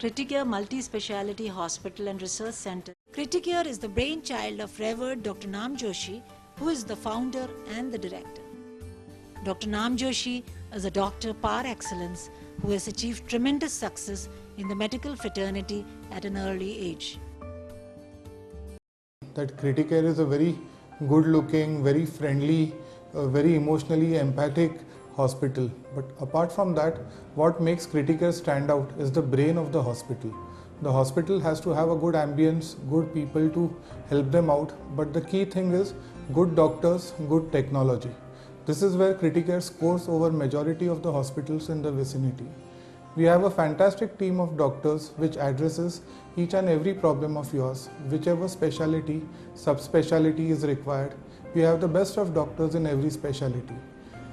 Criticare Multi-Speciality Hospital and Research Center. Criticare is the brainchild of Revered Dr. Nam Joshi, who is the founder and the director. Dr. Nam Joshi is a doctor par excellence who has achieved tremendous success in the medical fraternity at an early age. That Criticare is a very good looking, very friendly, very emotionally empathic hospital. But apart from that, what makes Criticare stand out is the brain of the hospital. The hospital has to have a good ambience, good people to help them out, but the key thing is good doctors, good technology. This is where Criticare scores over majority of the hospitals in the vicinity. We have a fantastic team of doctors which addresses each and every problem of yours, whichever specialty, subspecialty is required. We have the best of doctors in every specialty.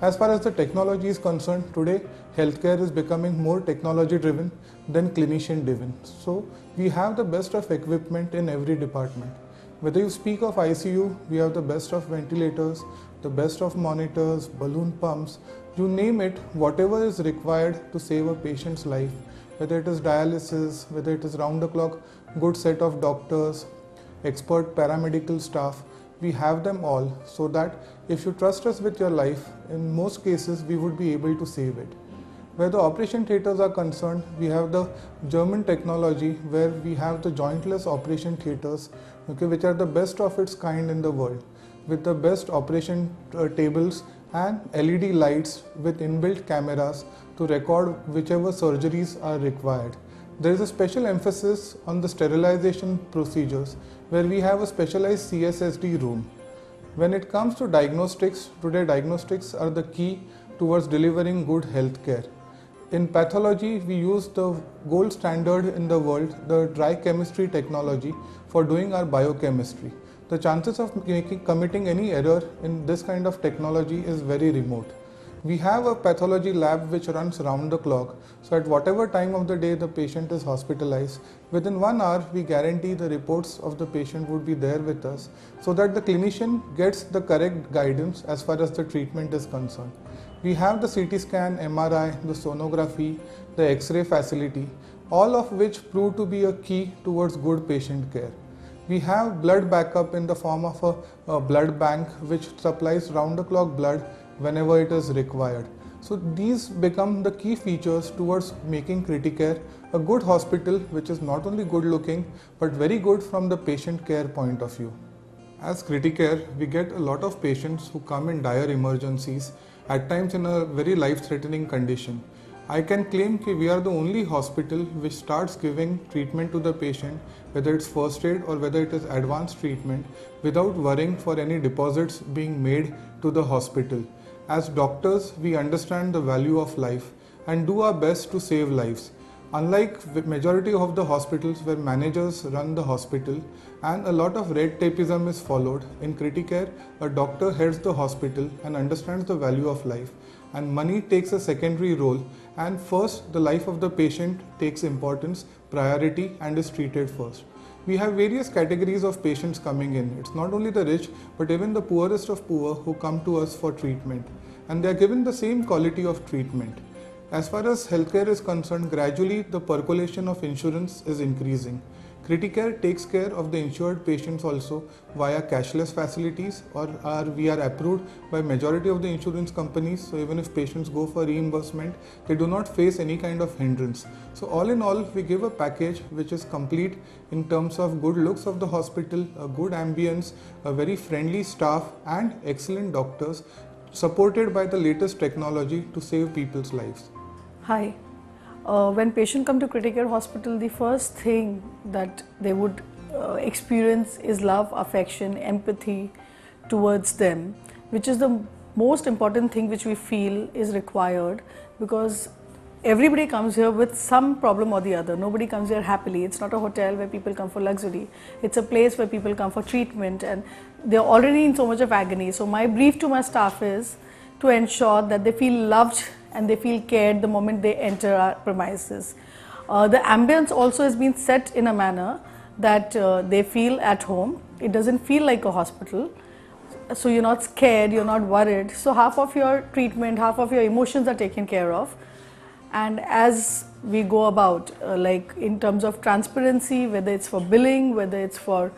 As far as the technology is concerned, today healthcare is becoming more technology driven than clinician driven. So we have the best of equipment in every department. Whether you speak of ICU, we have the best of ventilators, the best of monitors, balloon pumps, you name it, whatever is required to save a patient's life, whether it is dialysis, whether it is round the clock, good set of doctors, expert paramedical staff, we have them all, so that if you trust us with your life, in most cases we would be able to save it. Where the operation theatres are concerned, we have the German technology where we have the jointless operation theatres, which are the best of its kind in the world, with the best operation tables and LED lights with inbuilt cameras to record whichever surgeries are required. There is a special emphasis on the sterilization procedures where we have a specialized CSSD room. When it comes to diagnostics, today diagnostics are the key towards delivering good health care. In pathology, we use the gold standard in the world, the dry chemistry technology, for doing our biochemistry. The chances of committing any error in this kind of technology is very remote. We have a pathology lab which runs round the clock, so at whatever time of the day the patient is hospitalized, within 1 hour we guarantee the reports of the patient would be there with us, so that the clinician gets the correct guidance as far as the treatment is concerned. We have the CT scan, MRI, the sonography, the X-ray facility, all of which prove to be a key towards good patient care. We have blood backup in the form of a blood bank which supplies round-the-clock blood whenever it is required. So these become the key features towards making Criticare a good hospital which is not only good looking but very good from the patient care point of view. As Criticare, we get a lot of patients who come in dire emergencies, at times in a very life-threatening condition. I can claim that we are the only hospital which starts giving treatment to the patient, whether it's first aid or whether it is advanced treatment, without worrying for any deposits being made to the hospital. As doctors, we understand the value of life and do our best to save lives. Unlike the majority of the hospitals where managers run the hospital and a lot of red tapeism is followed, in Criticare, a doctor heads the hospital and understands the value of life, and money takes a secondary role, and first the life of the patient takes importance, priority, and is treated first. We have various categories of patients coming in. It's not only the rich but even the poorest of poor who come to us for treatment, and they are given the same quality of treatment. As far as healthcare is concerned, gradually the percolation of insurance is increasing. Criticare takes care of the insured patients also via cashless facilities, or we are approved by majority of the insurance companies, so even if patients go for reimbursement, they do not face any kind of hindrance. So all in all, we give a package which is complete in terms of good looks of the hospital, a good ambience, a very friendly staff and excellent doctors, supported by the latest technology to save people's lives. Hi. When patients come to Criticare Hospital, the first thing that they would experience is love, affection, empathy towards them, which is the most important thing which we feel is required, because everybody comes here with some problem or the other. Nobody comes here happily. It's not a hotel where people come for luxury. It's a place where people come for treatment and they're already in so much of agony. So my brief to my staff is to ensure that they feel loved and they feel cared the moment they enter our premises. The ambience also has been set in a manner that they feel at home. It doesn't feel like a hospital. So you're not scared, you're not worried. So half of your treatment, half of your emotions are taken care of. And as we go about, like in terms of transparency, whether it's for billing, whether it's for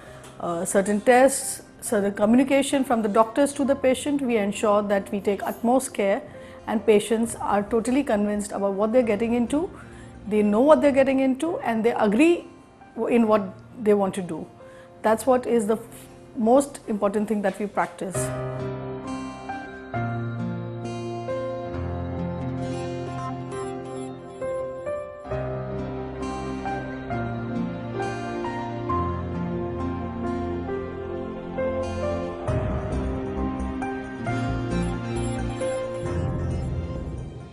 certain tests, certain communication from the doctors to the patient, we ensure that we take utmost care and patients are totally convinced about what they're getting into, they know what they're getting into and they agree in what they want to do. That's what is the most important thing that we practice.